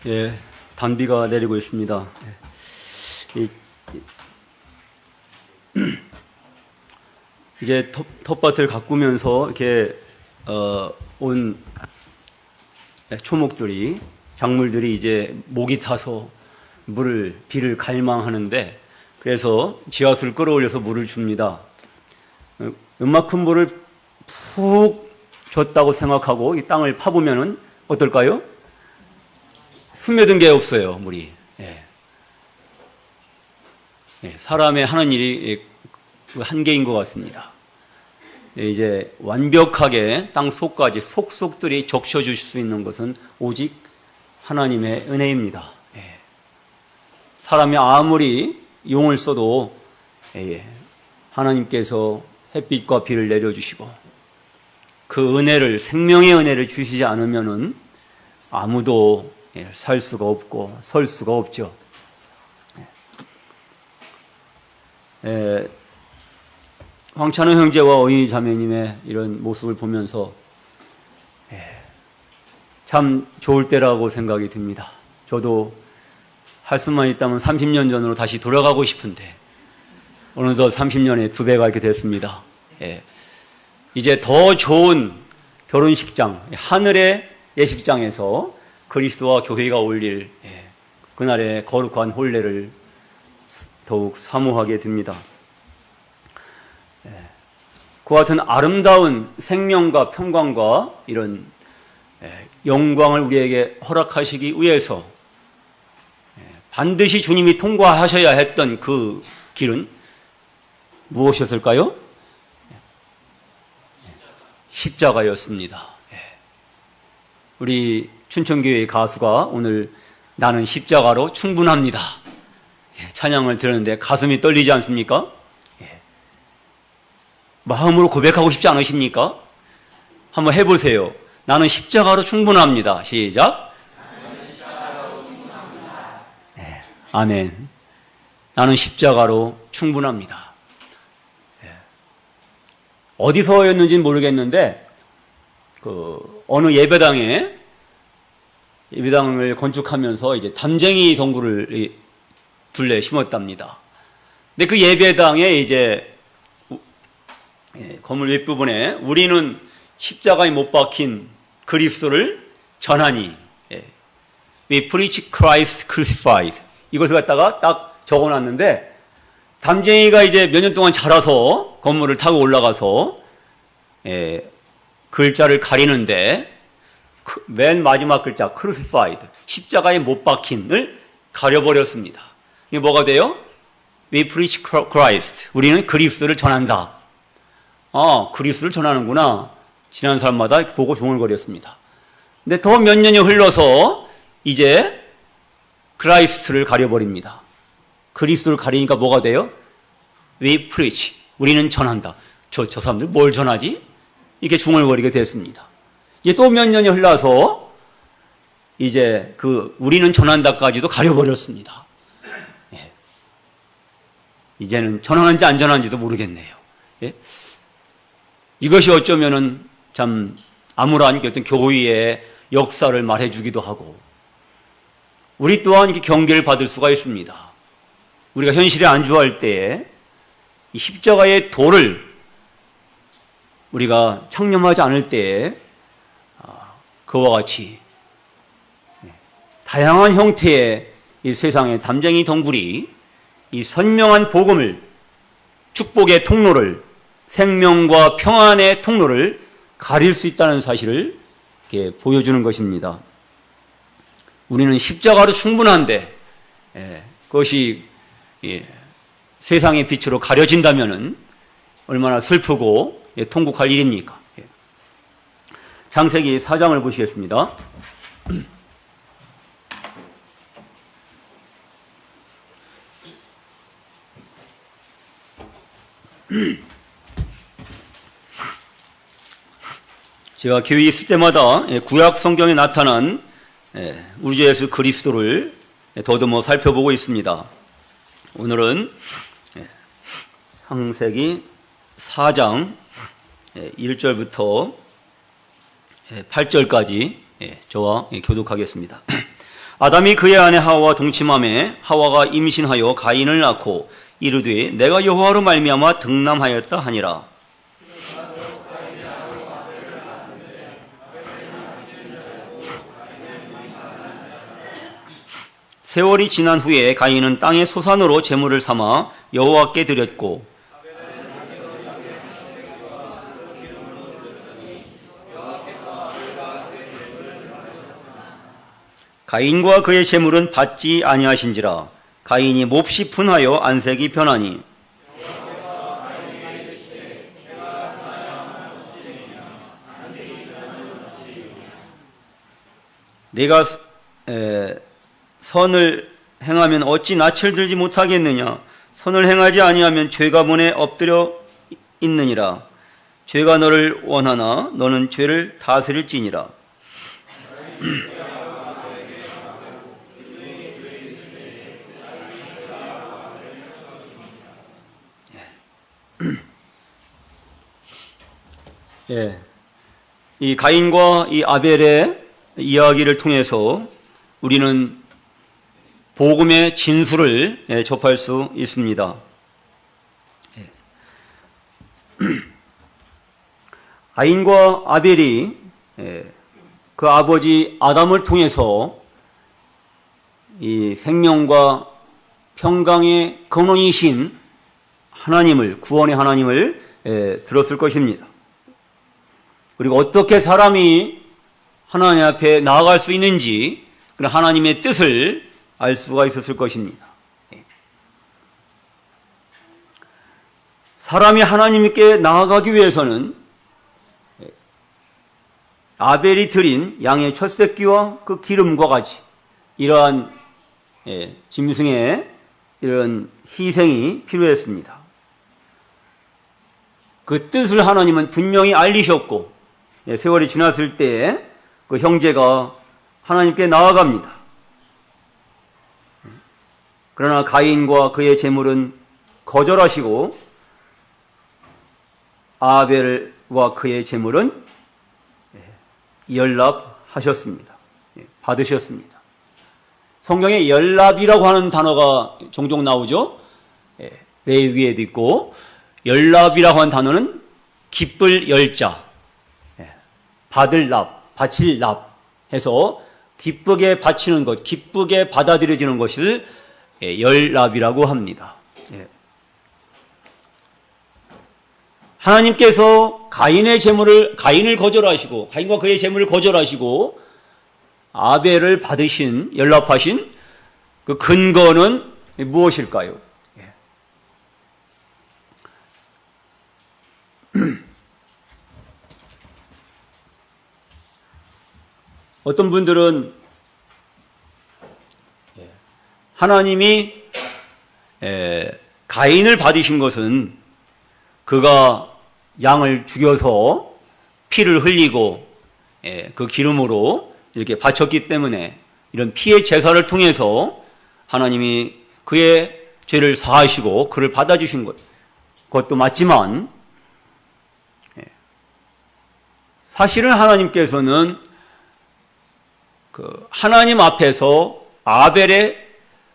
예, 단비가 내리고 있습니다. 이제 텃밭을 가꾸면서 이렇게 온 초목들이, 작물들이 이제 목이 타서 비를 갈망하는데, 그래서 지하수를 끌어올려서 물을 줍니다. 이만큼 물을 푹 줬다고 생각하고 이 땅을 파보면은 어떨까요? 스며든 게 없어요, 물이. 예. 예, 사람의 하는 일이 한계인 것 같습니다. 예, 이제 완벽하게 땅 속까지 속속들이 적셔줄 수 있는 것은 오직 하나님의 은혜입니다. 예. 사람이 아무리 용을 써도 하나님께서 햇빛과 비를 내려주시고 그 은혜를, 생명의 은혜를 주시지 않으면은 아무도 살 수가 없고 설 수가 없죠. 황찬호 형제와 어인희 자매님의 이런 모습을 보면서 참 좋을 때라고 생각이 듭니다. 저도 할 수만 있다면 30년 전으로 다시 돌아가고 싶은데 어느덧 30년에 2배가 이렇게 됐습니다. 이제 더 좋은 결혼식장, 하늘의 예식장에서 그리스도와 교회가 올릴 그날의 거룩한 혼례를 더욱 사모하게 됩니다. 그와 같은 아름다운 생명과 평강과 이런 영광을 우리에게 허락하시기 위해서 반드시 주님이 통과하셔야 했던 그 길은 무엇이었을까요? 십자가였습니다. 우리 춘천교회의 가수가 오늘 나는 십자가로 충분합니다. 찬양을 들었는데 가슴이 떨리지 않습니까? 마음으로 고백하고 싶지 않으십니까? 한번 해보세요. 나는 십자가로 충분합니다. 시작. 나는 십자가로 충분합니다. 아멘. 나는 십자가로 충분합니다. 어디서였는지는 모르겠는데 어느 예배당을 건축하면서 이제 담쟁이 동굴을 둘레 심었답니다. 근데 그 예배당에 이제 건물 윗부분에 우리는 십자가에 못 박힌 그리스도를 전하니, We preach Christ crucified. 이것을 갖다가 딱 적어놨는데, 담쟁이가 이제 몇 년 동안 자라서 건물을 타고 올라가서 글자를 가리는데 맨 마지막 글자 crucified, 십자가에 못 박힌을 가려버렸습니다. 이게 뭐가 돼요? We preach Christ. 우리는 그리스도를 전한다. 그리스도를 전하는구나. 지난 사람마다 보고 중얼거렸습니다. 근데 더 몇 년이 흘러서 이제 크라이스트를 가려버립니다. 그리스도를 가리니까 뭐가 돼요? We preach. 우리는 전한다. 저 사람들 뭘 전하지? 이렇게 중얼거리게 됐습니다. 이제 또 몇 년이 흘러서 이제 우리는 전한다까지도 가려버렸습니다. 이제는 전하는지 안 전하는지도 모르겠네요. 이것이 어쩌면은 참 암울한 어떤 교회의 역사를 말해주기도 하고, 우리 또한 이렇게 경계를 받을 수가 있습니다. 우리가 현실에 안주할 때에 이 십자가의 도를 우리가 창념하지 않을 때에 그와 같이 다양한 형태의 이 세상의 담쟁이 동굴이 이 선명한 복음을, 축복의 통로를, 생명과 평안의 통로를 가릴 수 있다는 사실을 이렇게 보여주는 것입니다. 우리는 십자가로 충분한데 그것이 세상의 빛으로 가려진다면 얼마나 슬프고 통곡할 일입니까? 창세기 4장을 보시겠습니다. 제가 교회 있을 때마다 구약 성경에 나타난 우리 주 예수 그리스도를 더듬어 살펴보고 있습니다. 오늘은 창세기 4장 1절부터 8절까지 저와 교독하겠습니다. 아담이 그의 아내 하와와 동침함에 하와가 임신하여 가인을 낳고 이르되 내가 여호와로 말미암아 등남하였다 하니라. 세월이 지난 후에 가인은 땅의 소산으로 제물을 삼아 여호와께 드렸고 가인과 그의 제물은 받지 아니하신지라. 가인이 몹시 분하여 안색이 변하니 네가 선을 행하면 어찌 낯을 들지 못하겠느냐. 선을 행하지 아니하면 죄가 문에 엎드려 있느니라. 죄가 너를 원하나 너는 죄를 다스릴지니라. 예, 이 가인과 이 아벨의 이야기를 통해서 우리는 복음의 진수를 접할 수 있습니다. 가인과 아벨이 그 아버지 아담을 통해서 이 생명과 평강의 근원이신 하나님을, 구원의 하나님을 들었을 것입니다. 그리고 어떻게 사람이 하나님 앞에 나아갈 수 있는지 그런 하나님의 뜻을 알 수가 있었을 것입니다. 사람이 하나님께 나아가기 위해서는 아벨이 드린 양의 첫 새끼와 그 기름과 같이 이러한 짐승의 이런 희생이 필요했습니다. 그 뜻을 하나님은 분명히 알리셨고 세월이 지났을 때 그 형제가 하나님께 나아갑니다. 그러나 가인과 그의 제물은 거절하시고 아벨과 그의 제물은 연납하셨습니다. 받으셨습니다. 성경에 연납이라고 하는 단어가 종종 나오죠. 레위기에도 있고 연납이라고 하는 단어는 기쁠 열자, 받을 납, 바칠 납 해서 기쁘게 바치는 것, 기쁘게 받아들여지는 것을 연납이라고 합니다. 하나님께서 가인을 거절하시고 가인과 그의 제물을 거절하시고 아벨을 받으신 연납하신 그 근거는 무엇일까요? 어떤 분들은 하나님이 가인을 받으신 것은 그가 양을 죽여서 피를 흘리고 그 기름으로 이렇게 바쳤기 때문에 이런 피의 제사를 통해서 하나님이 그의 죄를 사하시고 그를 받아주신 것, 그것도 맞지만 사실은 하나님께서는 그 하나님 앞에서 아벨의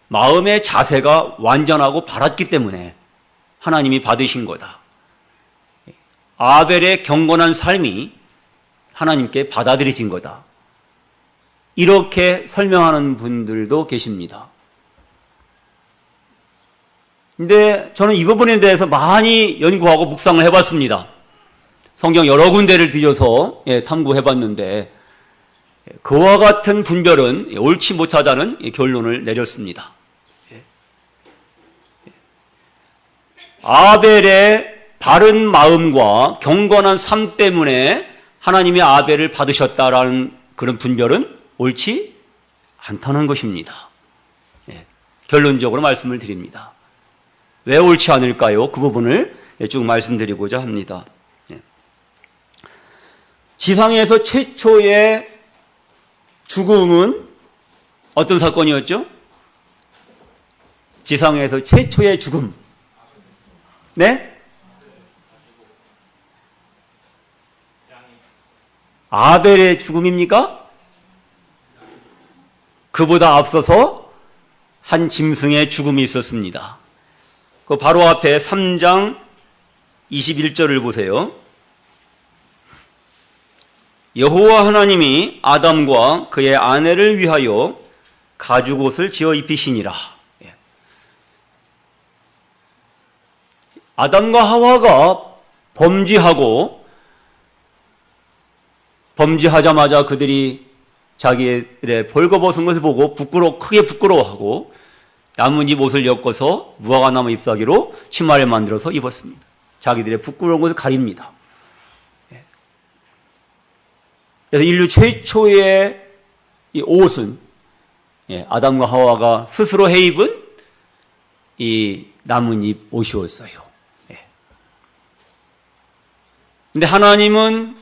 마음의 자세가 완전하고 바랐기 때문에 하나님이 받으신 거다. 아벨의 경건한 삶이 하나님께 받아들여진 거다. 이렇게 설명하는 분들도 계십니다. 근데 저는 이 부분에 대해서 많이 연구하고 묵상을 해봤습니다. 성경 여러 군데를 뒤져서 탐구해봤는데 그와 같은 분별은 옳지 못하다는 결론을 내렸습니다. 아벨의 바른 마음과 경건한 삶 때문에 하나님이 아벨을 받으셨다라는 그런 분별은 옳지 않다는 것입니다. 결론적으로 말씀을 드립니다. 왜 옳지 않을까요? 그 부분을 쭉 말씀드리고자 합니다. 지상에서 최초의 죽음은 어떤 사건이었죠? 지상에서 최초의 죽음. 네? 아벨의 죽음입니까? 그보다 앞서서 한 짐승의 죽음이 있었습니다. 그 바로 앞에 3장 21절을 보세요. 여호와 하나님이 아담과 그의 아내를 위하여 가죽옷을 지어 입히시니라. 아담과 하와가 범죄하자마자 그들이 자기의 벌거벗은 것을 보고 크게 부끄러워하고 나뭇잎 옷을 엮어서 무화과나무 잎사귀로 치마를 만들어서 입었습니다. 자기들의 부끄러운 것을 가립니다. 그래서 인류 최초의 이 옷은 아담과 하와가 스스로 해 입은 이 나뭇잎 옷이었어요. 근데 하나님은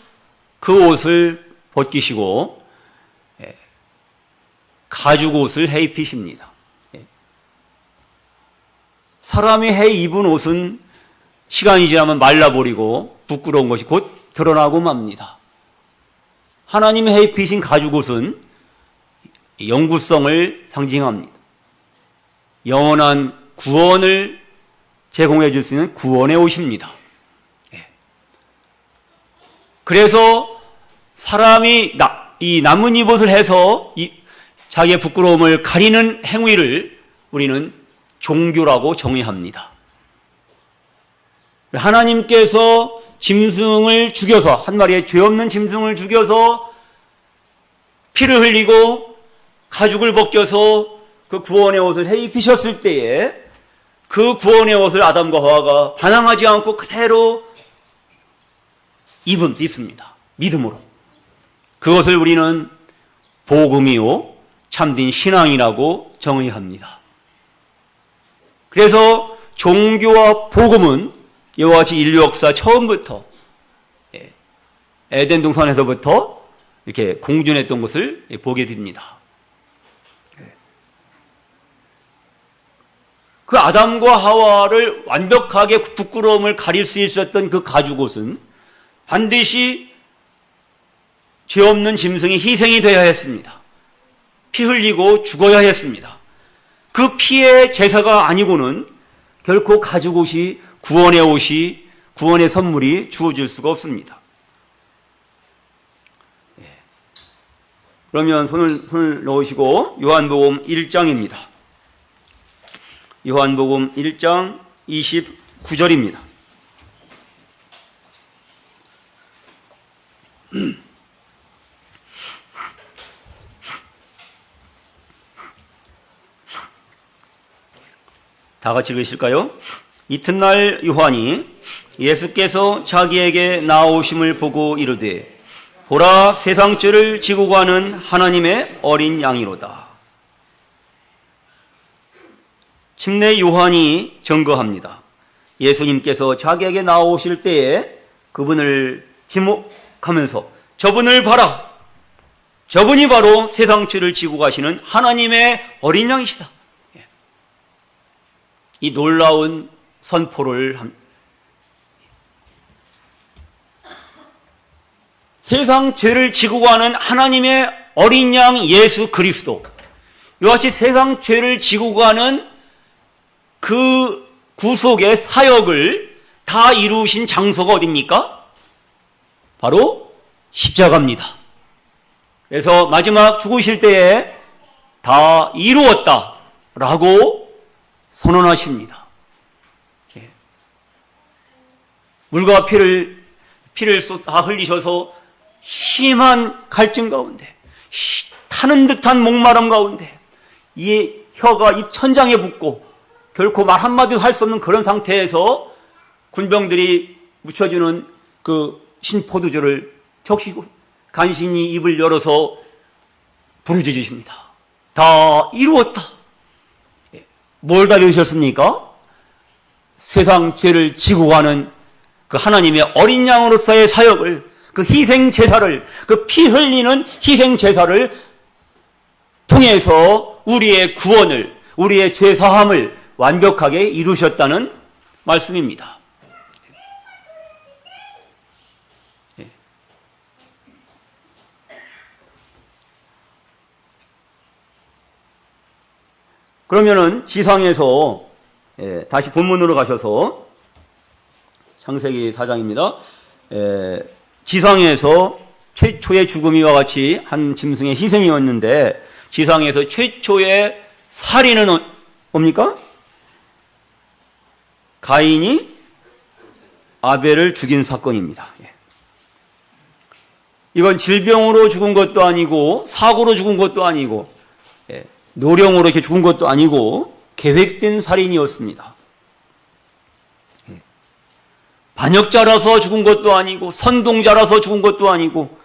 그 옷을 벗기시고 가죽 옷을 해 입히십니다. 사람이 해 입은 옷은 시간이 지나면 말라버리고 부끄러운 것이 곧 드러나고 맙니다. 하나님이 해 입히신 가죽 옷은 영구성을 상징합니다. 영원한 구원을 제공해 줄 수 있는 구원의 옷입니다. 그래서 사람이 이 나뭇잎 옷을 해서 자기의 부끄러움을 가리는 행위를 우리는 종교라고 정의합니다. 하나님께서 짐승을 죽여서, 한 마리의 죄 없는 짐승을 죽여서 피를 흘리고 가죽을 벗겨서 그 구원의 옷을 해 입히셨을 때에 그 구원의 옷을 아담과 하와가 반항하지 않고 그대로 입습니다. 믿음으로. 그것을 우리는 복음이요 참된 신앙이라고 정의합니다. 그래서 종교와 복음은 이와 같이 인류 역사 처음부터 에덴 동산에서부터 이렇게 공존했던 것을 보게 됩니다. 그 아담과 하와를 완벽하게 부끄러움을 가릴 수 있었던 그 가죽옷은 반드시 죄 없는 짐승이 희생이 되어야 했습니다. 피 흘리고 죽어야 했습니다. 그 피의 제사가 아니고는 결코 가죽옷이 구원의 선물이 주어질 수가 없습니다. 그러면 손을 넣으시고 요한복음 1장입니다. 요한복음 1장 29절입니다. 다 같이 읽으실까요? 이튿날 요한이 예수께서 자기에게 나오심을 보고 이르되 보라 세상 죄를 지고 가는 하나님의 어린 양이로다. 침례 요한이 증거합니다. 예수님께서 자기에게 나오실 때에 그분을 지목하면서 저분을 봐라. 저분이 바로 세상 죄를 지고 가시는 하나님의 어린 양이시다. 이 놀라운 선포를 합니다. 세상 죄를 지고 가는 하나님의 어린 양 예수 그리스도, 이와 같이 세상 죄를 지고 가는 그 구속의 사역을 다 이루신 장소가 어디입니까? 바로 십자가입니다. 그래서 마지막 죽으실 때에 다 이루었다라고 선언하십니다. 물과 피를 다 흘리셔서 심한 갈증 가운데, 타는 듯한 목마름 가운데, 이 혀가 입 천장에 붙고 결코 말 한마디도 할 수 없는 그런 상태에서 군병들이 묻혀주는 그 신포도주를 적시고 간신히 입을 열어서 부르짖으십니다. 다 이루었다. 뭘 다 이루셨습니까? 세상 죄를 지고 가는 그 하나님의 어린 양으로서의 사역을, 그 희생 제사를, 그 피 흘리는 희생 제사를 통해서 우리의 구원을, 우리의 죄 사함을 완벽하게 이루셨다는 말씀입니다. 그러면은 지상에서 다시 본문으로 가셔서 창세기 4장입니다. 지상에서 최초의 죽음이와 같이 한 짐승의 희생이었는데 지상에서 최초의 살인은 뭡니까? 가인이 아벨을 죽인 사건입니다. 이건 질병으로 죽은 것도 아니고 사고로 죽은 것도 아니고 노령으로 이렇게 죽은 것도 아니고 계획된 살인이었습니다. 반역자라서 죽은 것도 아니고 선동자라서 죽은 것도 아니고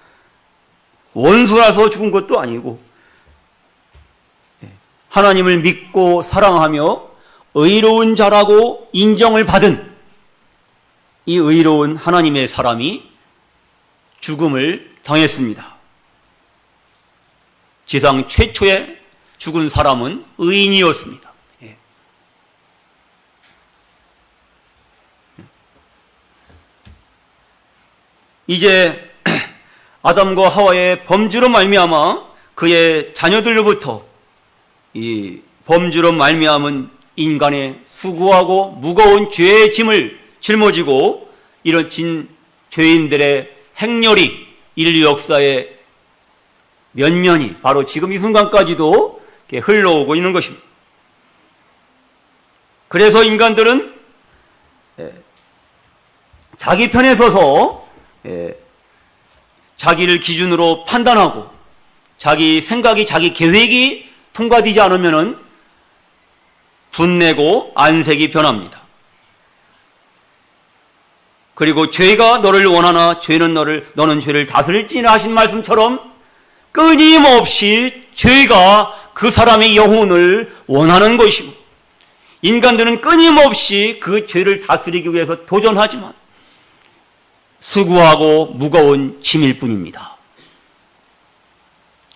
원수라서 죽은 것도 아니고 하나님을 믿고 사랑하며 의로운 자라고 인정을 받은 이 의로운 하나님의 사람이 죽음을 당했습니다. 지상 최초의 죽은 사람은 의인이었습니다. 이제 아담과 하와의 범죄로 말미암아 그의 자녀들로부터 이 범죄로 말미암은 인간의 수고하고 무거운 죄의 짐을 짊어지고 이런 죄인들의 행렬이 인류 역사의 면면이 바로 지금 이 순간까지도 흘러오고 있는 것입니다. 그래서 인간들은 자기 편에 서서 자기를 기준으로 판단하고 자기 생각이 자기 계획이 통과되지 않으면은 분내고 안색이 변합니다. 그리고 죄가 너를 원하나 너는 죄를 다스릴지나 하신 말씀처럼 끊임없이 죄가 그 사람의 영혼을 원하는 것이고 인간들은 끊임없이 그 죄를 다스리기 위해서 도전하지만 수고하고 무거운 짐일 뿐입니다.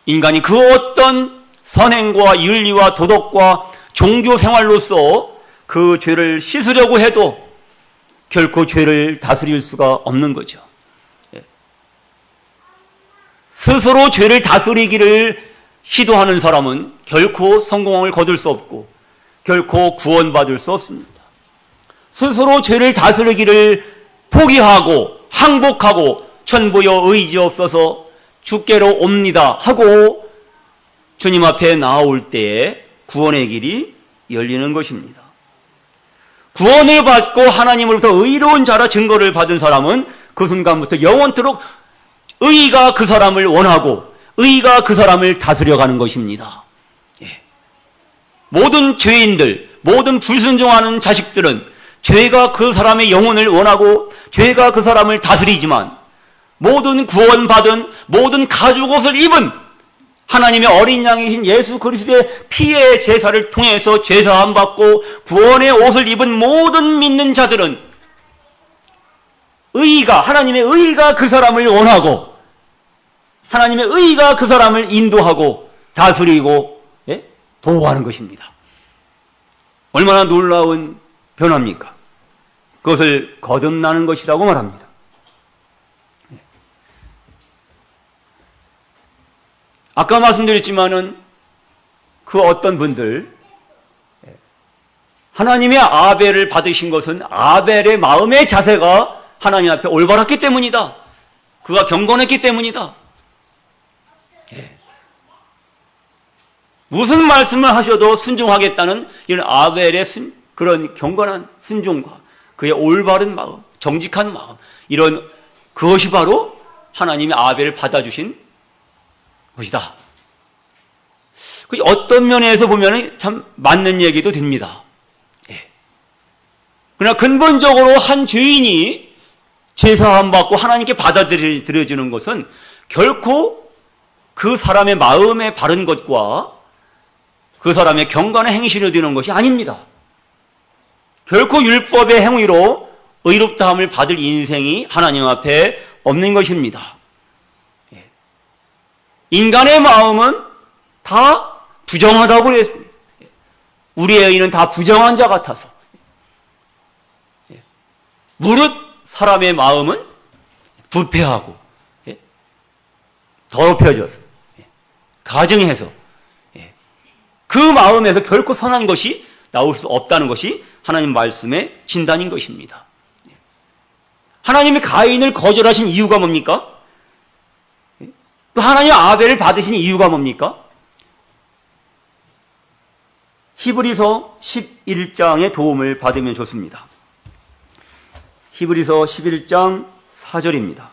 인간이 그 어떤 선행과 윤리와 도덕과 종교 생활로서 그 죄를 씻으려고 해도 결코 죄를 다스릴 수가 없는 거죠. 스스로 죄를 다스리기를 시도하는 사람은 결코 성공을 거둘 수 없고 결코 구원받을 수 없습니다. 스스로 죄를 다스리기를 포기하고 항복하고 천부여 의지 없어서 주께로 옵니다 하고 주님 앞에 나올 때에 구원의 길이 열리는 것입니다. 구원을 받고 하나님으로부터 의로운 자라 증거를 받은 사람은 그 순간부터 영원토록 의가 그 사람을 원하고 의가 그 사람을 다스려가는 것입니다. 모든 죄인들, 모든 불순종하는 자식들은 죄가 그 사람의 영혼을 원하고 죄가 그 사람을 다스리지만 모든 구원받은 모든 가죽 옷을 입은 하나님의 어린 양이신 예수 그리스도의 피의 제사를 통해서 죄사함 받고 구원의 옷을 입은 모든 믿는 자들은 하나님의 의가 그 사람을 원하고 하나님의 의가 그 사람을 인도하고 다스리고 보호하는 것입니다. 얼마나 놀라운 변화입니까? 그것을 거듭나는 것이라고 말합니다. 아까 말씀드렸지만은 그 어떤 분들 하나님의 아벨을 받으신 것은 아벨의 마음의 자세가 하나님 앞에 올바랐기 때문이다. 그가 경건했기 때문이다. 무슨 말씀을 하셔도 순종하겠다는 이런 아벨의 그런 경건한 순종과 그의 올바른 마음, 정직한 마음 그것이 바로 하나님이 아벨을 받아주신 것이다. 어떤 면에서 보면 참 맞는 얘기도 됩니다. 그러나 근본적으로 한 죄인이 제사함 받고 하나님께 받아들여지는 것은 결코 그 사람의 마음에 바른 것과 그 사람의 경건의 행실이 되는 것이 아닙니다. 결코 율법의 행위로 의롭다함을 받을 인생이 하나님 앞에 없는 것입니다. 인간의 마음은 다 부정하다고 그랬습니다. 우리의 의는 다 부정한 자 같아서. 무릇 사람의 마음은 부패하고 더럽혀져서 가증해서 그 마음에서 결코 선한 것이 나올 수 없다는 것이 하나님 말씀의 진단인 것입니다. 하나님이 가인을 거절하신 이유가 뭡니까? 또 하나님 아벨을 받으신 이유가 뭡니까? 히브리서 11장의 도움을 받으면 좋습니다. 히브리서 11장 4절입니다.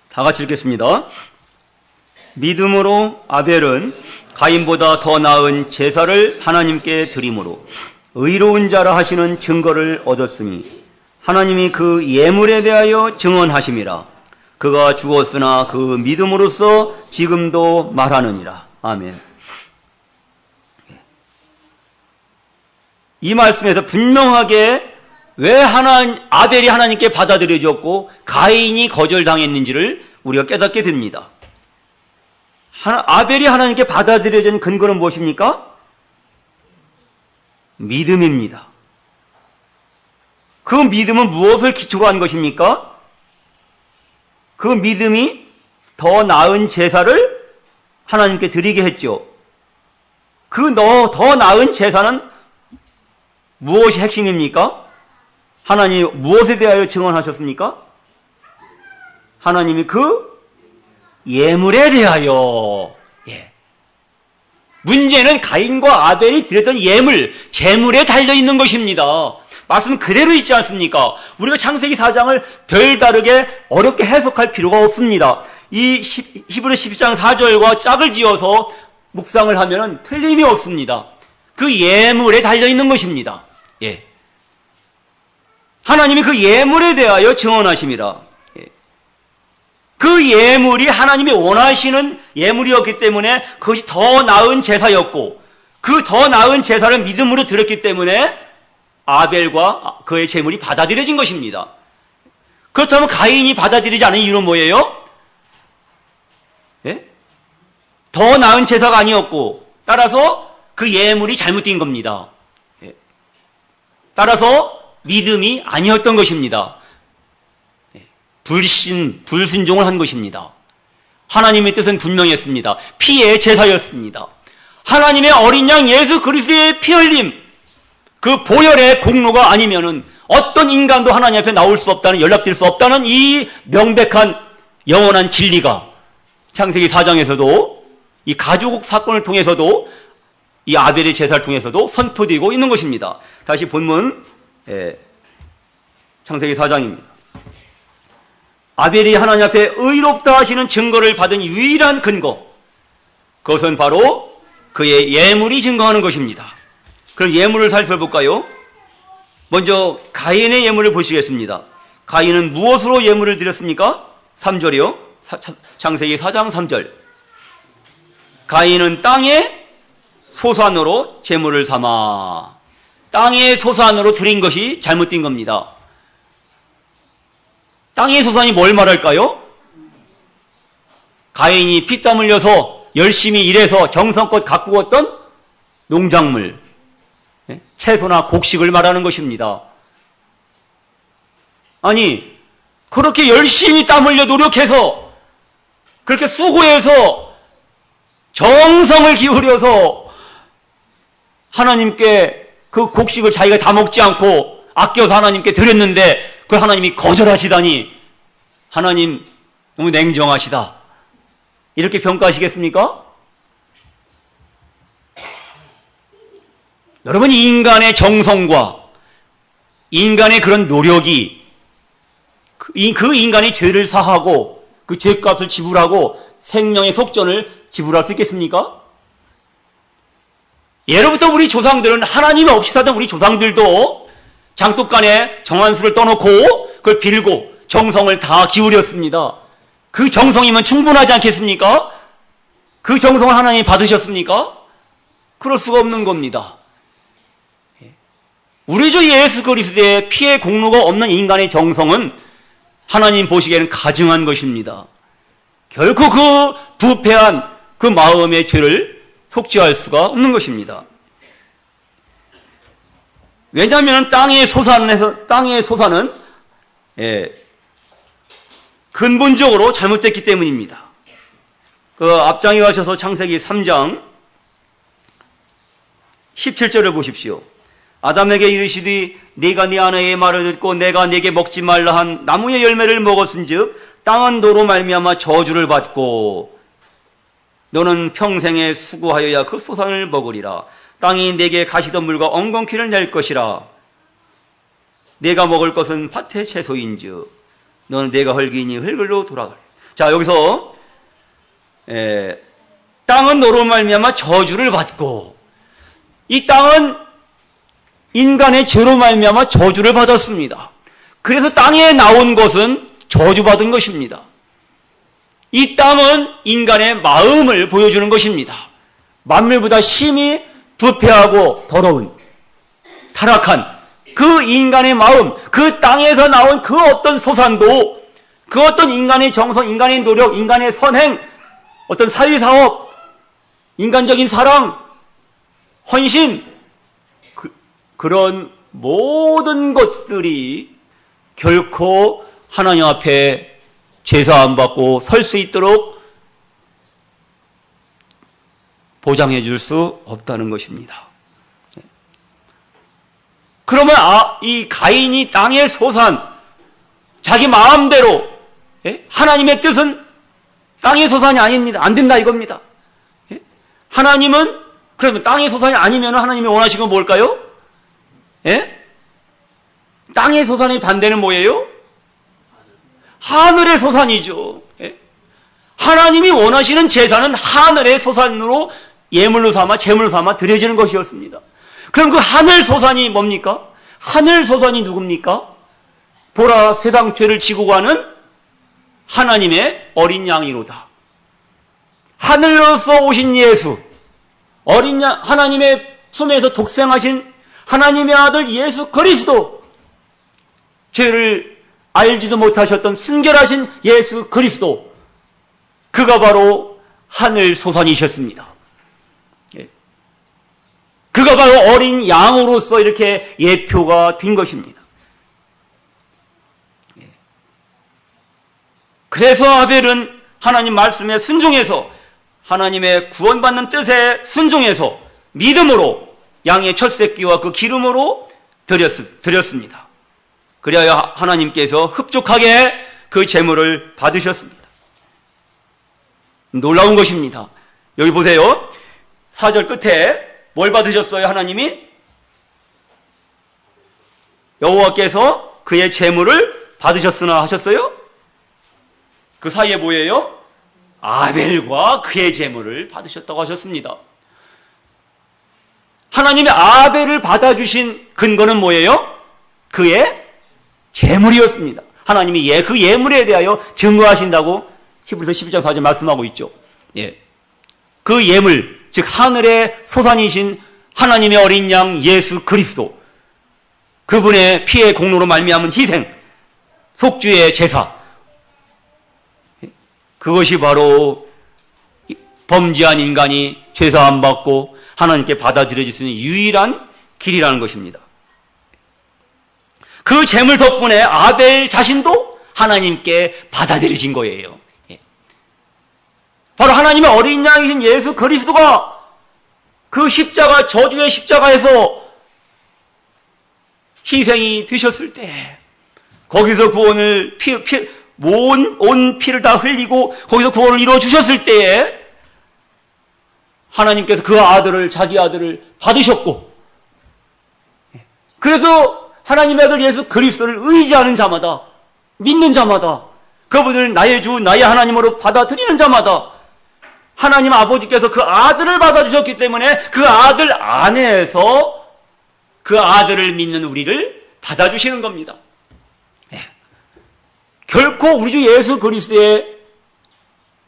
다 같이 읽겠습니다. 믿음으로 아벨은 가인보다 더 나은 제사를 하나님께 드림으로 의로운 자라 하시는 증거를 얻었으니 하나님이 그 예물에 대하여 증언하심이라. 그가 죽었으나 그 믿음으로써 지금도 말하느니라. 아멘. 이 말씀에서 분명하게 왜 아벨이 하나님께 받아들여졌고 가인이 거절당했는지를 우리가 깨닫게 됩니다. 아벨이 하나님께 받아들여진 근거는 무엇입니까? 믿음입니다. 그 믿음은 무엇을 기초로 한 것입니까? 그 믿음이 더 나은 제사를 하나님께 드리게 했죠. 그 더 나은 제사는 무엇이 핵심입니까? 하나님이 무엇에 대하여 증언하셨습니까? 하나님이 그 예물에 대하여. 문제는 가인과 아벨이 드렸던 예물, 제물에 달려있는 것입니다. 말씀 그대로 있지 않습니까? 우리가 창세기 4장을 별다르게 어렵게 해석할 필요가 없습니다. 이 히브리 12장 4절과 짝을 지어서 묵상을 하면 틀림이 없습니다. 그 예물에 달려있는 것입니다. 하나님이 그 예물에 대하여 증언하심이라. 그 예물이 하나님이 원하시는 예물이었기 때문에 그것이 더 나은 제사였고, 그 더 나은 제사를 믿음으로 드렸기 때문에 아벨과 그의 제물이 받아들여진 것입니다. 그렇다면 가인이 받아들이지 않은 이유는 뭐예요? 더 나은 제사가 아니었고, 따라서 그 예물이 잘못된 겁니다. 따라서 믿음이 아니었던 것입니다. 불순종을 한 것입니다. 하나님의 뜻은 분명했습니다. 피의 제사였습니다. 하나님의 어린 양 예수 그리스도의 피 흘림, 그 보혈의 공로가 아니면은 어떤 인간도 하나님 앞에 나올 수 없다는, 연락될 수 없다는 이 명백한 영원한 진리가 창세기 4장에서도 이 가족 사건을 통해서도 이 아벨의 제사를 통해서도 선포되고 있는 것입니다. 다시 본문 창세기 4장입니다. 아벨이 하나님 앞에 의롭다 하시는 증거를 받은 유일한 근거, 그것은 바로 그의 예물이 증거하는 것입니다. 그럼 예물을 살펴볼까요? 먼저 가인의 예물을 보시겠습니다. 가인은 무엇으로 예물을 드렸습니까? 3절이요. 창세기 4장 3절. 가인은 땅의 소산으로 제물을 삼아. 땅의 소산으로 드린 것이 잘못된 겁니다. 땅의 소산이 뭘 말할까요? 가인이 피땀 흘려서 열심히 일해서 정성껏 가꾸었던 농작물, 채소나 곡식을 말하는 것입니다. 아니, 그렇게 열심히 땀 흘려 노력해서, 그렇게 수고해서, 정성을 기울여서 하나님께 그 곡식을 자기가 다 먹지 않고 아껴서 하나님께 드렸는데 그 하나님이 거절하시다니, 하나님 너무 냉정하시다, 이렇게 평가하시겠습니까? 여러분, 인간의 정성과 인간의 그런 노력이 그 인간의 죄를 사하고 그 죄값을 지불하고 생명의 속전을 지불할 수 있겠습니까? 예로부터 우리 조상들은, 하나님 없이 살던 우리 조상들도 장독간에 정한수를 떠놓고 그걸 빌고 정성을 다 기울였습니다. 그 정성이면 충분하지 않겠습니까? 그 정성을 하나님이 받으셨습니까? 그럴 수가 없는 겁니다. 우리 주 예수 그리스도의 피의 공로가 없는 인간의 정성은 하나님 보시기에는 가증한 것입니다. 결코 그 부패한 그 마음의 죄를 속죄할 수가 없는 것입니다. 왜냐하면 땅의 소산은 근본적으로 잘못됐기 때문입니다. 그 앞장에 가셔서 창세기 3장 17절을 보십시오. 아담에게 이르시되 네가 네 아내의 말을 듣고 내가 네게 먹지 말라 한 나무의 열매를 먹었은즉 땅은 너로 말미암아 저주를 받고 너는 평생에 수고하여야 그 소산을 먹으리라. 땅이 네게 가시덤불과 엉겅퀴를 낼 것이라. 네가 먹을 것은 밭의 채소인즉 너는 네가 헐기니 흙으로 돌아가리. 자, 여기서 땅은 너로 말미암아 저주를 받고, 이 땅은 인간의 죄로 말미암아 저주를 받았습니다. 그래서 땅에 나온 것은 저주받은 것입니다. 이 땅은 인간의 마음을 보여주는 것입니다. 만물보다 심히 부패하고 더러운, 타락한 그 인간의 마음, 그 땅에서 나온 그 어떤 소산도, 그 어떤 인간의 정성, 인간의 노력, 인간의 선행, 어떤 사회사업, 인간적인 사랑, 헌신, 그런 모든 것들이 결코 하나님 앞에 제사 안 받고 설 수 있도록 보장해 줄 수 없다는 것입니다. 그러면 이 가인이 땅의 소산, 자기 마음대로, 하나님의 뜻은 땅의 소산이 아닙니다. 안 된다 이겁니다. 하나님은, 그러면 땅의 소산이 아니면 하나님이 원하시는 건 뭘까요? 땅의 소산의 반대는 뭐예요? 하늘의 소산이죠. 하나님이 원하시는 제사는 하늘의 소산으로 예물로 삼아 제물로 삼아 드려지는 것이었습니다. 그럼 그 하늘 소산이 뭡니까? 하늘 소산이 누굽니까? 보라, 세상 죄를 지고 가는 하나님의 어린 양이로다. 하늘로서 오신 예수, 어린 양, 하나님의 품에서 독생하신 하나님의 아들 예수 그리스도, 죄를 알지도 못하셨던 순결하신 예수 그리스도, 그가 바로 하늘 소산이셨습니다. 그가 바로 어린 양으로서 이렇게 예표가 된 것입니다. 그래서 아벨은 하나님 말씀에 순종해서, 하나님의 구원받는 뜻에 순종해서 믿음으로 양의 첫 새끼와 그 기름으로 드렸습니다. 그래야 하나님께서 흡족하게 그 제물을 받으셨습니다. 놀라운 것입니다. 여기 보세요. 4절 끝에 뭘 받으셨어요? 하나님이 여호와께서 그의 제물을 받으셨으나 하셨어요? 그 사이에 뭐예요? 아벨과 그의 제물을 받으셨다고 하셨습니다. 하나님이 아벨을 받아주신 근거는 뭐예요? 그의 제물이었습니다. 하나님이 그 예물에 대하여 증거하신다고 히브리서 12장 4절 말씀하고 있죠. 그 예물, 즉 하늘의 소산이신 하나님의 어린 양 예수 그리스도, 그분의 피의 공로로 말미암은 희생, 속죄의 제사, 그것이 바로 범죄한 인간이 죄사 안 받고 하나님께 받아들여질 수 있는 유일한 길이라는 것입니다. 그 제물 덕분에 아벨 자신도 하나님께 받아들여진 거예요. 바로 하나님의 어린 양이신 예수 그리스도가 그 십자가, 저주의 십자가에서 희생이 되셨을 때, 거기서 구원을 온 피를 다 흘리고 거기서 구원을 이루어 주셨을 때에 하나님께서 그 아들을, 자기 아들을 받으셨고, 그래서 하나님의 아들 예수 그리스도를 의지하는 자마다, 믿는 자마다, 그분을 나의 주, 나의 하나님으로 받아들이는 자마다 하나님 아버지께서 그 아들을 받아주셨기 때문에 그 아들 안에서 그 아들을 믿는 우리를 받아주시는 겁니다. 결코 우리 주 예수 그리스도의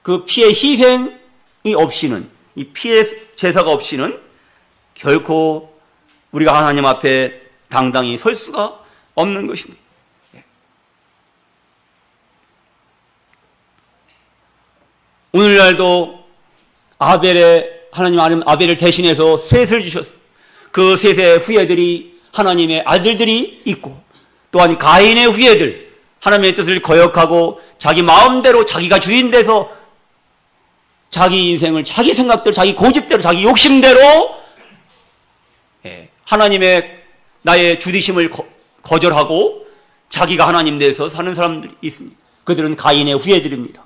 그 피의 희생이 없이는, 이 피의 제사가 없이는 결코 우리가 하나님 앞에 당당히 설 수가 없는 것입니다. 오늘날도 아벨의 하나님 아벨을 대신해서 셋을 주셨어요. 그 셋의 후예들이 하나님의 아들들이 있고, 또한 가인의 후예들, 하나님의 뜻을 거역하고 자기 마음대로 자기가 주인 돼서 자기 인생을 자기 생각대로, 자기 고집대로, 자기 욕심대로 하나님의 나의 주디심을 거절하고 자기가 하나님 돼서 사는 사람들이 있습니다. 그들은 가인의 후예들입니다.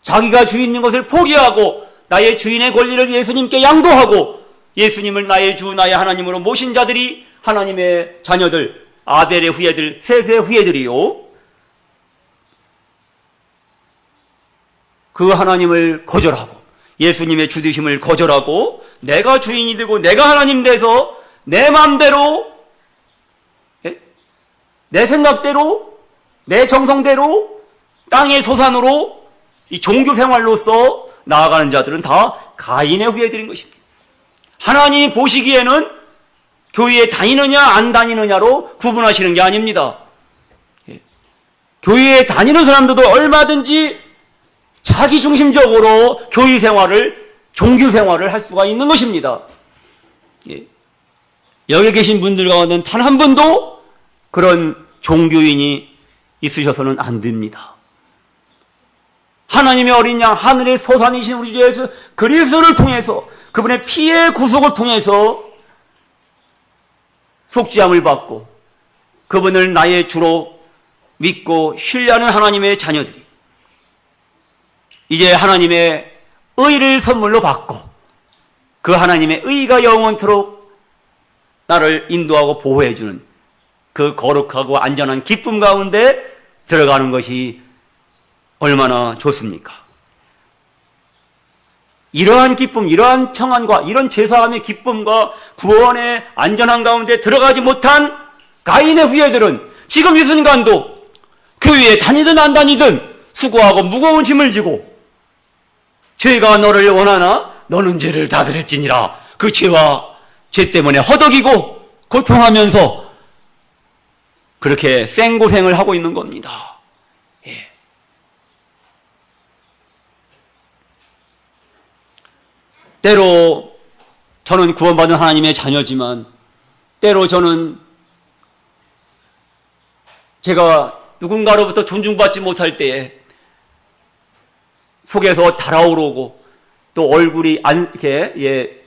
자기가 주인인 것을 포기하고 나의 주인의 권리를 예수님께 양도하고 예수님을 나의 주, 나의 하나님으로 모신 자들이 하나님의 자녀들, 아벨의 후예들, 셋의 후예들이요. 그 하나님을 거절하고 예수님의 주되심을 거절하고 내가 주인이 되고 내가 하나님 돼서 내 마음대로, 내 생각대로, 내 정성대로, 땅의 소산으로 이 종교 생활로서 나아가는 자들은 다 가인의 후예들인 것입니다. 하나님이 보시기에는 교회에 다니느냐 안 다니느냐로 구분하시는 게 아닙니다. 교회에 다니는 사람들도 얼마든지 자기중심적으로 교회 생활을, 종교 생활을 할 수가 있는 것입니다. 여기 계신 분들 가운데는 단 한 분도 그런 종교인이 있으셔서는 안 됩니다. 하나님의 어린 양, 하늘의 소산이신 우리 주 예수 그리스도를 통해서, 그분의 피의 구속을 통해서 속죄함을 받고 그분을 나의 주로 믿고 신뢰하는 하나님의 자녀들이 이제 하나님의 의를 선물로 받고 그 하나님의 의가 영원토록 나를 인도하고 보호해주는 그 거룩하고 안전한 기쁨 가운데 들어가는 것이 얼마나 좋습니까? 이러한 기쁨, 이러한 평안과 이런 제사함의 기쁨과 구원의 안전한 가운데 들어가지 못한 가인의 후예들은 지금 이 순간도 교회에 다니든 안 다니든 수고하고 무거운 짐을 지고 죄가 너를 원하나 너는 죄를 다 들을지니라, 그 죄와 죄 때문에 허덕이고 고통하면서 그렇게 생고생을 하고 있는 겁니다. 때로 저는 구원받은 하나님의 자녀지만 때로 저는 제가 누군가로부터 존중받지 못할 때에 속에서 달아오르고 또 얼굴이 이렇게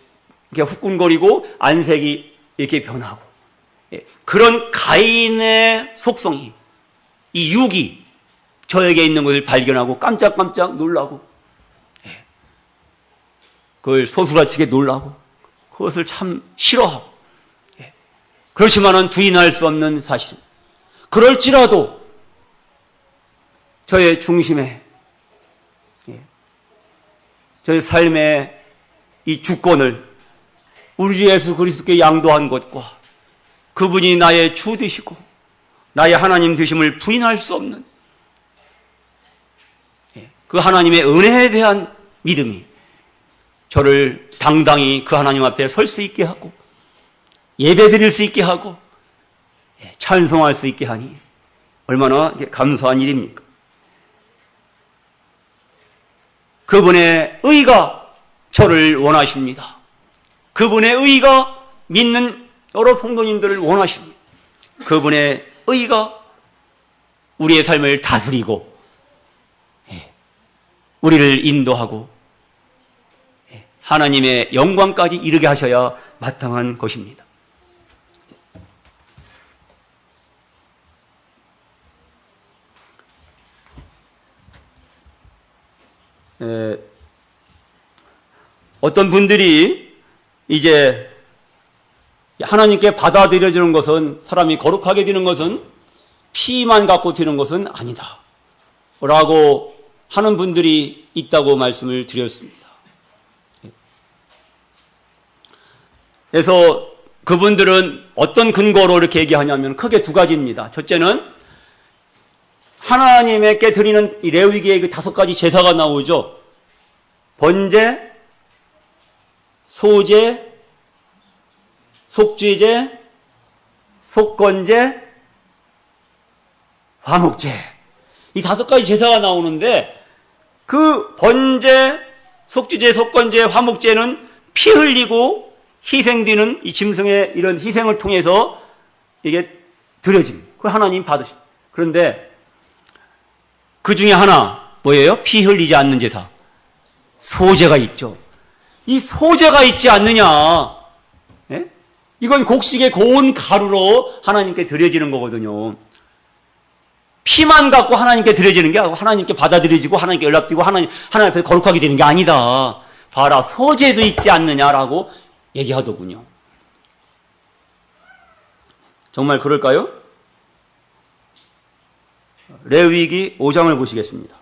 후끈거리고 안색이 이렇게 변하고, 그런 가인의 속성이, 이 육이 저에게 있는 것을 발견하고 깜짝깜짝 놀라고 그걸 소스라치게 놀라고 그것을 참 싫어하고, 그렇지만은 부인할 수 없는 사실. 그럴지라도 저의 중심에, 저의 삶의 이 주권을 우리 주 예수 그리스도께 양도한 것과 그분이 나의 주 되시고 나의 하나님 되심을 부인할 수 없는 그 하나님의 은혜에 대한 믿음이 저를 당당히 그 하나님 앞에 설 수 있게 하고 예배 드릴 수 있게 하고 찬송할 수 있게 하니 얼마나 감사한 일입니까? 그분의 의가 저를 원하십니다. 그분의 의가 믿는 여러 성도님들을 원하십니다. 그분의 의가 우리의 삶을 다스리고 우리를 인도하고 하나님의 영광까지 이르게 하셔야 마땅한 것입니다. 어떤 분들이 이제 하나님께 받아들여지는 것은, 사람이 거룩하게 되는 것은 피만 갖고 되는 것은 아니다 라고 하는 분들이 있다고 말씀을 드렸습니다. 그래서 그분들은 어떤 근거로 이렇게 얘기하냐면 크게 두 가지입니다. 첫째는 하나님께 드리는 이 레위기의 그 5가지 제사가 나오죠. 번제, 소제, 속죄제, 속건제, 화목제, 이 5가지 제사가 나오는데 그 번제, 속죄제, 속건제, 화목제는 피 흘리고 희생되는 이 짐승의 이런 희생을 통해서 이게 드려짐. 그 하나님 받으심. 그런데 그 중에 하나 뭐예요? 피 흘리지 않는 제사. 소제가 있죠. 이 소제가 있지 않느냐? 예? 이건 곡식의 고운 가루로 하나님께 드려지는 거거든요. 피만 갖고 하나님께 드려지는 게 아니고 하나님께 받아들여지고 하나님께 연락되고 하나님 앞에 거룩하게 되는 게 아니다. 봐라, 소제도 있지 않느냐라고 얘기하더군요. 정말 그럴까요? 레위기 5장을 보시겠습니다.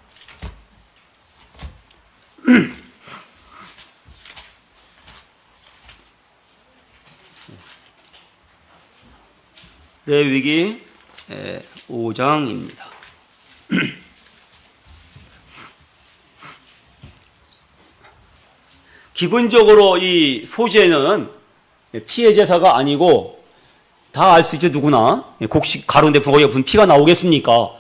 레위기 5장입니다. 기본적으로 이 소제는 피의 제사가 아니고 다 알 수 있죠, 누구나. 곡식 가루인데 거기에 무슨 피가 나오겠습니까?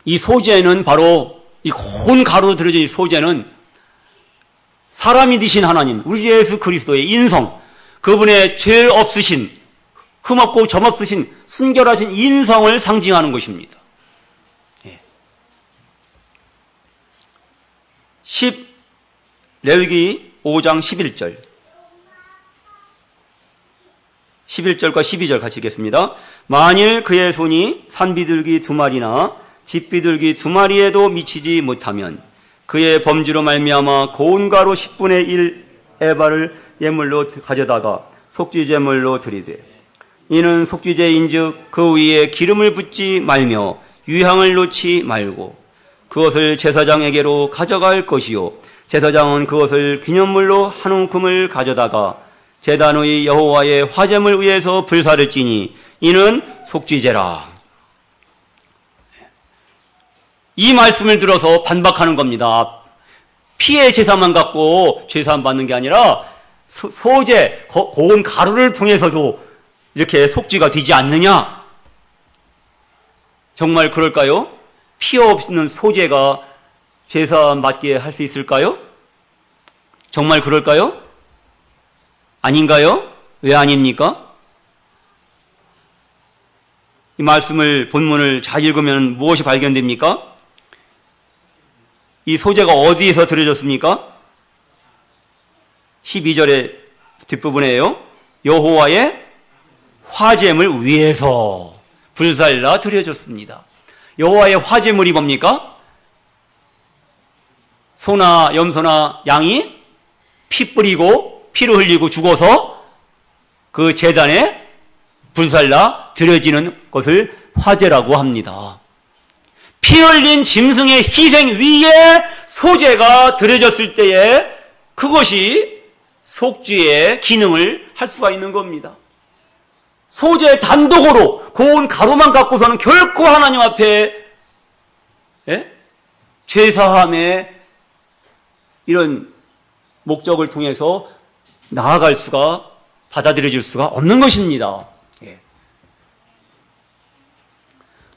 이 소제는 바로 이 고운 가루로 들어진 이 소제는 사람이 되신 하나님, 우리 주 예수 그리스도의 인성, 그분의 죄 없으신, 흠 없고 점 없으신 순결하신 인성을 상징하는 것입니다. 10 레위기 5장 11절 11절과 12절 같이 읽겠습니다. 만일 그의 손이 산비둘기 2마리나 집비둘기 2마리에도 미치지 못하면 그의 범죄로 말미암아 고운 가루 10분의 1 에바를 예물로 가져다가 속죄제물로 드리되 이는 속죄제인즉 그 위에 기름을 붓지 말며 유향을 놓지 말고 그것을 제사장에게로 가져갈 것이요 제사장은 그것을 기념물로 한 움큼을 가져다가 제단 의 여호와의 화제물 위에서 불사를 찌니 이는 속죄제라. 이 말씀을 들어서 반박하는 겁니다. 피의 제사만 갖고 제사만 받는 게 아니라 소제, 고운 가루를 통해서도 이렇게 속죄가 되지 않느냐? 정말 그럴까요? 피 없는 소제가 제사 맞게 할 수 있을까요? 정말 그럴까요? 아닌가요? 왜 아닙니까? 이 말씀을, 본문을 잘 읽으면 무엇이 발견됩니까? 이 소제가 어디에서 드려졌습니까? 12절의 뒷부분에요. 여호와의 화제물 위에서 불살라 드려졌습니다. 여호와의 화제물이 뭡니까? 소나 염소나 양이 피 뿌리고 피를 흘리고 죽어서 그 제단에 불살라 드려지는 것을 화제라고 합니다. 피 흘린 짐승의 희생 위에 소제가 드려졌을 때에 그것이 속죄의 기능을 할 수가 있는 겁니다. 소제 단독으로 고운 가루만 갖고서는 결코 하나님 앞에 죄사함의 이런 목적을 통해서 나아갈 수가, 받아들여질 수가 없는 것입니다.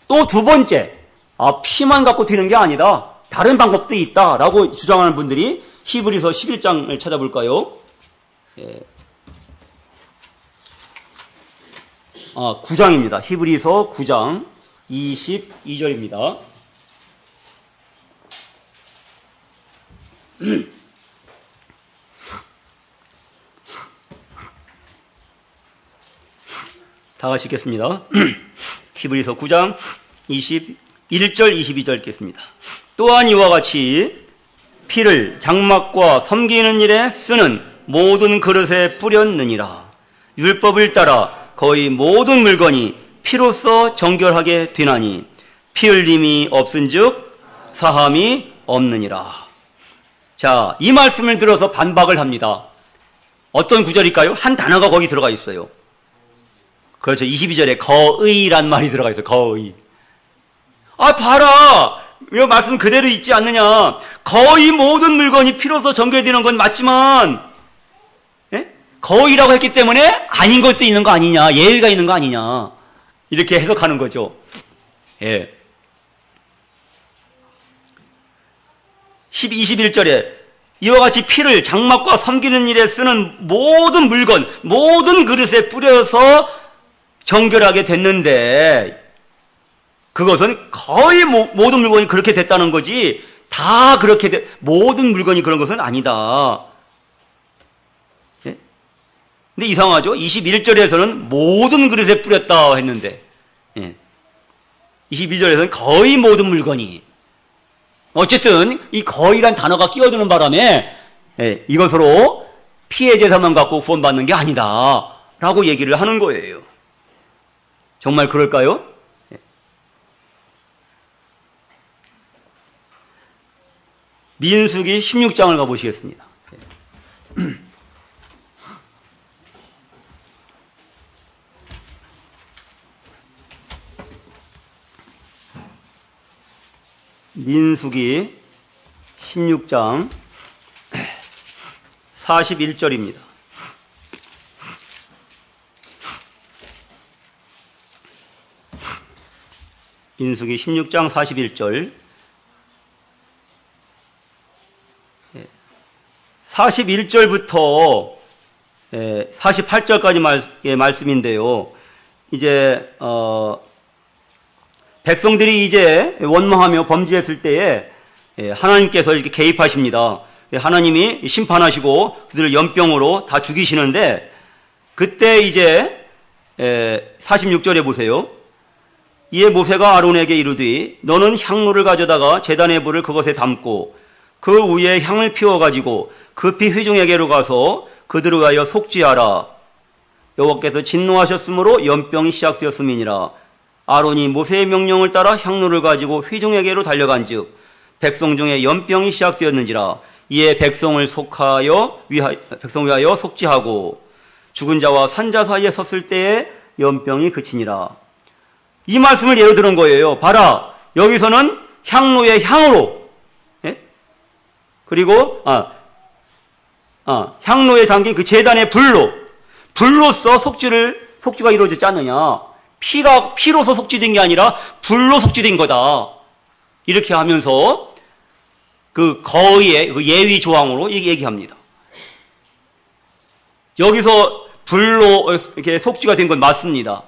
또 두 번째, 피만 갖고 드리는 게 아니다, 다른 방법도 있다라고 주장하는 분들이 히브리서 11장을 찾아볼까요? 9장입니다. 히브리서 9장 22절입니다. 다 같이 읽겠습니다. 히브리서 9장 21절 22절 읽겠습니다. 또한 이와 같이 피를 장막과 섬기는 일에 쓰는 모든 그릇에 뿌렸느니라. 율법을 따라 거의 모든 물건이 피로써 정결하게 되나니 피 흘림이 없은즉 사함이 없느니라. 자, 이 말씀을 들어서 반박을 합니다. 어떤 구절일까요? 한 단어가 거기 들어가 있어요. 그렇죠. 22절에 거의란 말이 들어가 있어요. 거의. 봐라! 이 말씀 그대로 있지 않느냐. 거의 모든 물건이 피로써 정결되는 건 맞지만 거의라고 했기 때문에 아닌 것도 있는 거 아니냐, 예외가 있는 거 아니냐, 이렇게 해석하는 거죠. 21절에 이와 같이 피를 장막과 섬기는 일에 쓰는 모든 물건, 모든 그릇에 뿌려서 정결하게 됐는데 그것은 거의 모든 물건이 그렇게 됐다는 거지 다 그렇게 모든 물건이 그런 것은 아니다. 예? 근데 이상하죠? 21절에서는 모든 그릇에 뿌렸다 했는데 22절에서는 거의 모든 물건이 어쨌든 이 거의란 단어가 끼어드는 바람에 이것으로 피의 제사만 갖고 구원받는 게 아니다 라고 얘기를 하는 거예요. 정말 그럴까요? 민수기 16장을 가보시겠습니다. 민수기 16장 41절입니다. 민수기 16장 41절 41절부터 48절까지 말씀인데요. 이제 백성들이 이제 원망하며 범죄했을 때에 하나님께서 이렇게 개입하십니다. 하나님이 심판하시고 그들을 연병으로 다 죽이시는데 그때 이제 46절에 보세요. 이에 모세가 아론에게 이르되 너는 향로를 가져다가 제단의 불을 그것에 담고 그 위에 향을 피워가지고 급히 회중에게로 가서 그들을 위하여 속죄하라. 여호와께서 진노하셨으므로 연병이 시작되었음이니라. 아론이 모세의 명령을 따라 향로를 가지고 회중에게로 달려간즉 백성 중에 연병이 시작되었는지라. 이에 백성을 위하여 속죄하고 죽은 자와 산 자 사이에 섰을 때에 연병이 그치니라. 이 말씀을 예로 들은 거예요. 봐라, 여기서는 향로의 향으로, 그리고 향로에 담긴 그 제단의 불로써 속죄가 이루어지지 않느냐. 피로서 속죄된 게 아니라 불로 속죄된 거다. 이렇게 하면서 그 거의의 그 예위 조항으로 얘기합니다. 여기서 불로 이렇게 속죄가 된 건 맞습니다.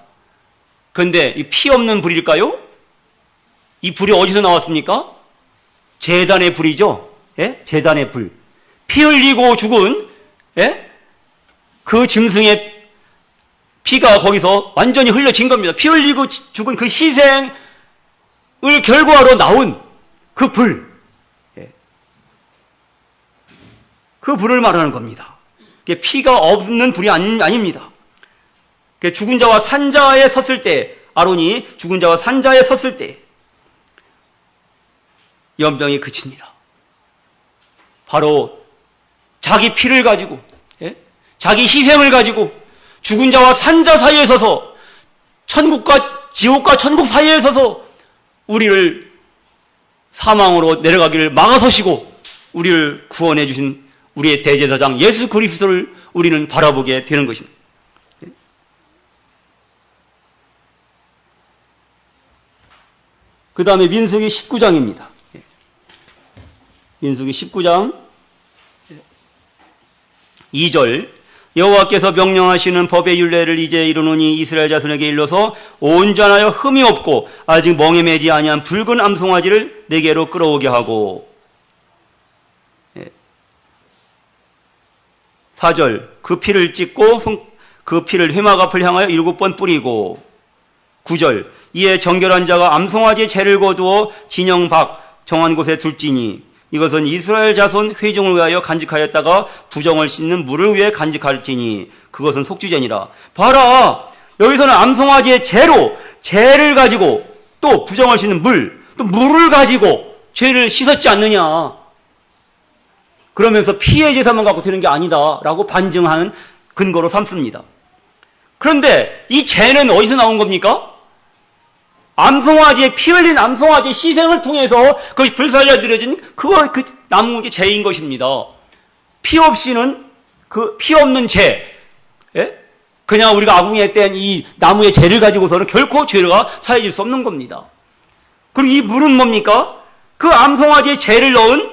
그런데 이 피 없는 불일까요? 이 불이 어디서 나왔습니까? 제단의 불이죠. 제단의 불. 피 흘리고 죽은 그 짐승의 피가 거기서 완전히 흘려진 겁니다. 피 흘리고 죽은 그 희생을 결과로 나온 그 불. 그 불을 말하는 겁니다. 피가 없는 불이 아닙니다. 죽은 자와 산자에 섰을 때, 아론이 죽은 자와 산자에 섰을 때 연병이 그치니라. 바로 자기 피를 가지고, 자기 희생을 가지고 죽은 자와 산자 사이에 서서 지옥과 천국 사이에 서서 우리를 사망으로 내려가기를 막아서시고 우리를 구원해 주신 우리의 대제사장 예수 그리스도를 우리는 바라보게 되는 것입니다. 그 다음에 민수기 19장입니다. 민수기 19장 2절 여호와께서 명령하시는 법의 율례를 이제 이루노니 이스라엘 자손에게 일러서 온전하여 흠이 없고 아직 멍에 매지 아니한 붉은 암송아지를 내게로 끌어오게 하고 4절 그 피를 찢고 그 피를 회막 앞을 향하여 7번 뿌리고 9절 이에 정결한 자가 암송아지의 죄를 거두어 진영 밖 정한 곳에 둘지니 이것은 이스라엘 자손 회중을 위하여 간직하였다가 부정을 씻는 물을 위해 간직할지니 그것은 속죄제니라. 봐라, 여기서는 암송아지의 죄를 가지고 또 부정을 씻는 또 물을 가지고 죄를 씻었지 않느냐. 그러면서 피의 제사만 갖고 되는 게 아니다라고 반증하는 근거로 삼습니다. 그런데 이 죄는 어디서 나온 겁니까? 암송아지의 피 흘린 암송아지의 희생을 통해서 그 불살려 드려진 그 나무의 죄인 것입니다. 피 없이는 그 피 없는 죄, 그냥 우리가 아궁이에 뗀 이 나무의 죄를 가지고서는 결코 죄가 사해질 수 없는 겁니다. 그리고 이 물은 뭡니까? 그 암송아지의 죄를 넣은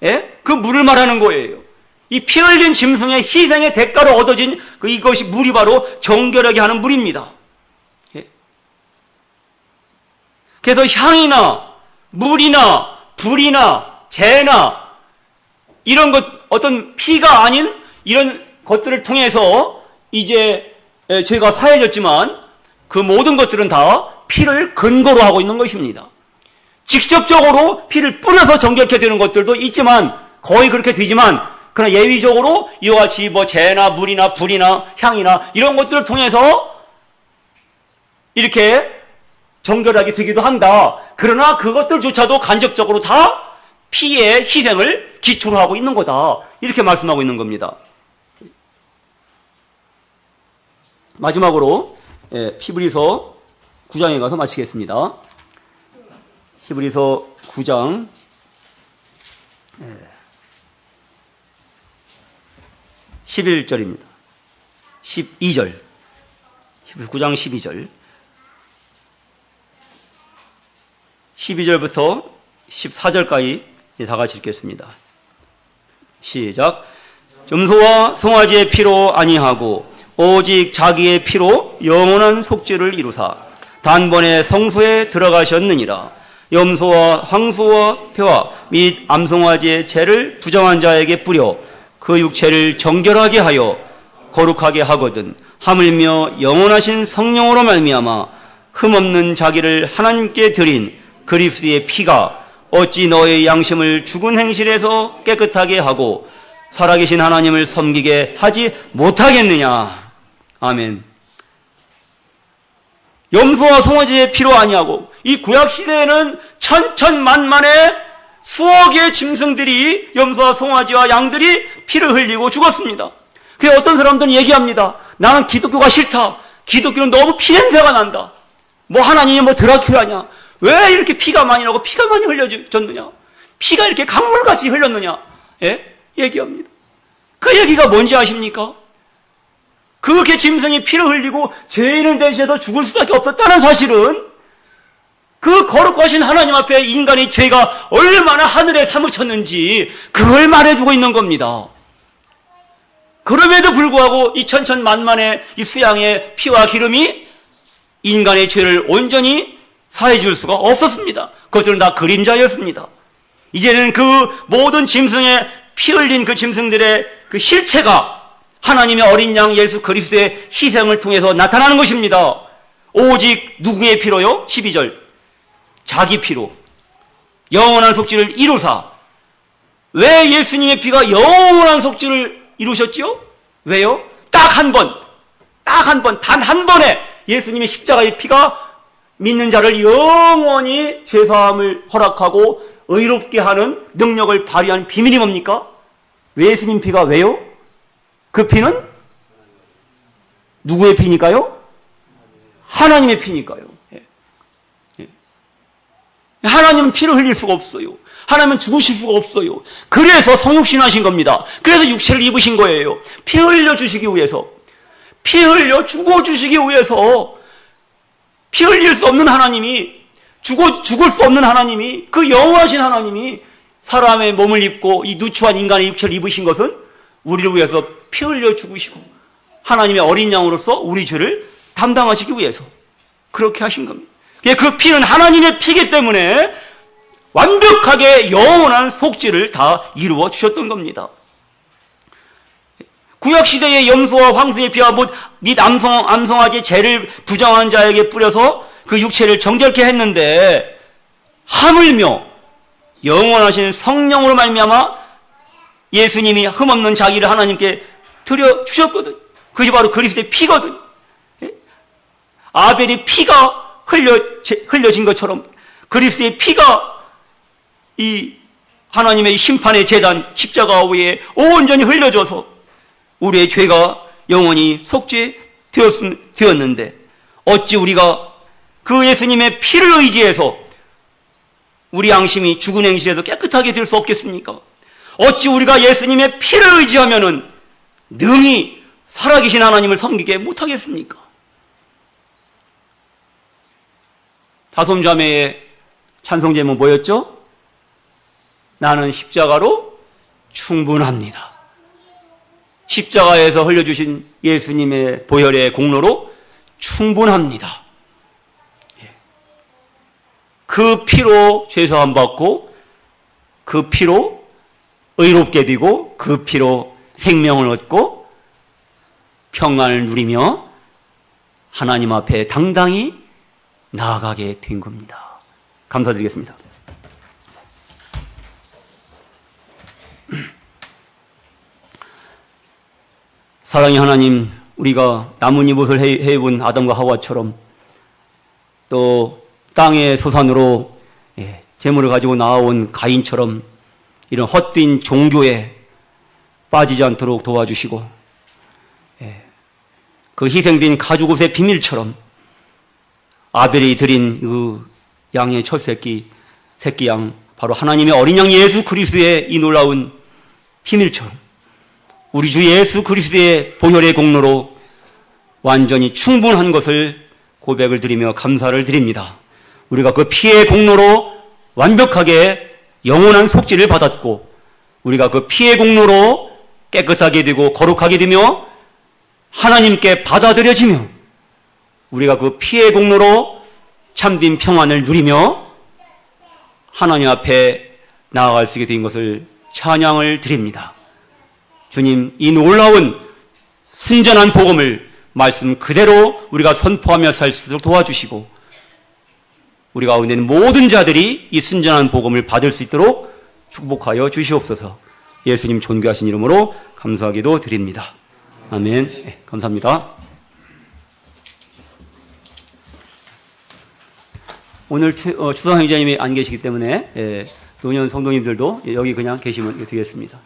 예? 그 물을 말하는 거예요. 이 피 흘린 짐승의 희생의 대가로 얻어진 이것이 물이 바로 정결하게 하는 물입니다. 예? 그래서 향이나 물이나 불이나 재나 이런 것, 어떤 피가 아닌 이런 것들을 통해서 이제 죄가 사해졌지만 그 모든 것들은 다 피를 근거로 하고 있는 것입니다. 직접적으로 피를 뿌려서 정결케 되는 것들도 있지만 거의 그렇게 되지만 그러나 예위적으로 이와 같이 재나 물이나 불이나 향이나 이런 것들을 통해서 이렇게 정결하게 되기도 한다. 그러나 그것들조차도 간접적으로 다 피의 희생을 기초로 하고 있는 거다. 이렇게 말씀하고 있는 겁니다. 마지막으로 히브리서 9장에 가서 마치겠습니다. 히브리서 9장 11절입니다. 12절. 히브리서 9장 12절. 12절부터 14절까지 다 같이 읽겠습니다. 시작. 염소와 송아지의 피로 아니하고 오직 자기의 피로 영원한 속죄를 이루사 단번에 성소에 들어가셨느니라. 염소와 황소와 표와 및 암송아지의 죄를 부정한 자에게 뿌려 그 육체를 정결하게 하여 거룩하게 하거든 하물며 영원하신 성령으로 말미암아 흠없는 자기를 하나님께 드린 그리스도의 피가 어찌 너의 양심을 죽은 행실에서 깨끗하게 하고 살아계신 하나님을 섬기게 하지 못하겠느냐. 아멘. 염소와 송아지의 피로 아니하고 이 구약시대에는 천천만만의 수억의 짐승들이 염소와 송아지와 양들이 피를 흘리고 죽었습니다. 그래서 어떤 사람들은 얘기합니다. 나는 기독교가 싫다. 기독교는 너무 피냄새가 난다. 하나님이 드라큘라냐. 왜 이렇게 피가 많이 나고 피가 많이 흘려졌느냐. 피가 이렇게 강물같이 흘렸느냐. 예? 얘기합니다. 그 얘기가 뭔지 아십니까? 그렇게 짐승이 피를 흘리고 죄인을 대신해서 죽을 수밖에 없었다는 사실은 그 거룩하신 하나님 앞에 인간의 죄가 얼마나 하늘에 사무쳤는지 그걸 말해주고 있는 겁니다. 그럼에도 불구하고 이 천천만만의 이 수양의 피와 기름이 인간의 죄를 온전히 사해줄 수가 없었습니다. 그것들은 다 그림자였습니다. 이제는 그 모든 짐승의 피 흘린 그 짐승들의 그 실체가 하나님의 어린 양 예수 그리스도의 희생을 통해서 나타나는 것입니다. 오직 누구의 피로요? 12절. 자기 피로 영원한 속죄를 이루사. 왜 예수님의 피가 영원한 속죄를 이루셨지요? 왜요? 딱 한 번, 단 한 번에 예수님의 십자가의 피가 믿는 자를 영원히 죄사함을 허락하고 의롭게 하는 능력을 발휘한 비밀이 뭡니까? 예수님 피가 왜요? 그 피는 누구의 피니까요? 하나님의 피니까요. 하나님은 피를 흘릴 수가 없어요. 하나님은 죽으실 수가 없어요. 그래서 성육신하신 겁니다. 그래서 육체를 입으신 거예요. 피 흘려 주시기 위해서. 피 흘려 죽어 주시기 위해서. 피 흘릴 수 없는 하나님이, 죽을 수 없는 하나님이, 그 영원하신 하나님이 사람의 몸을 입고 이 누추한 인간의 육체를 입으신 것은 우리를 위해서 피 흘려 죽으시고 하나님의 어린 양으로서 우리 죄를 담당하시기 위해서 그렇게 하신 겁니다. 그 피는 하나님의 피기 때문에 완벽하게 영원한 속죄를 다 이루어 주셨던 겁니다. 구약시대의 염소와 황소의 피와 및 암송아지의 죄를 부정한 자에게 뿌려서 그 육체를 정결케 했는데 하물며 영원하신 성령으로 말미암아 예수님이 흠없는 자기를 하나님께 드려주셨거든. 그것이 바로 그리스도의 피거든. 아벨의 피가 흘려진 것처럼 그리스도의 피가 이 하나님의 심판의 제단 십자가 위에 온전히 흘려져서 우리의 죄가 영원히 속죄되었는데 어찌 우리가 그 예수님의 피를 의지해서 우리 양심이 죽은 행실에서 깨끗하게 될 수 없겠습니까? 어찌 우리가 예수님의 피를 의지하면은 능히 살아계신 하나님을 섬기게 못하겠습니까? 다솜자매의 찬송 제목 뭐였죠? 나는 십자가로 충분합니다. 십자가에서 흘려주신 예수님의 보혈의 공로로 충분합니다. 그 피로 죄사함 받고 그 피로 의롭게 되고 그 피로 생명을 얻고 평안을 누리며 하나님 앞에 당당히 나아가게 된 겁니다. 감사드리겠습니다. 사랑의 하나님, 우리가 나뭇잎옷을 해입은 아담과 하와처럼 또 땅의 소산으로 재물을 가지고 나아온 가인처럼 이런 헛된 종교에 빠지지 않도록 도와주시고 그 희생된 가죽옷의 비밀처럼 아벨이 드린 그 양의 첫 새끼 양 바로 하나님의 어린 양 예수 그리스도의 이 놀라운 비밀처럼 우리 주 예수 그리스도의 보혈의 공로로 완전히 충분한 것을 고백을 드리며 감사를 드립니다. 우리가 그 피의 공로로 완벽하게 영원한 속죄를 받았고 우리가 그 피의 공로로 깨끗하게 되고 거룩하게 되며 하나님께 받아들여지며 우리가 그 피의 공로로 참된 평안을 누리며 하나님 앞에 나아갈 수 있게 된 것을 찬양을 드립니다. 주님, 이 놀라운 순전한 복음을 말씀 그대로 우리가 선포하며 살 수 있도록 도와주시고 우리 가운데 있는 모든 자들이 이 순전한 복음을 받을 수 있도록 축복하여 주시옵소서. 예수님 존귀하신 이름으로 감사하기도 드립니다. 아멘. 네, 감사합니다. 오늘 추상 형제님이 안 계시기 때문에 노년 성도님들도 여기 그냥 계시면 되겠습니다.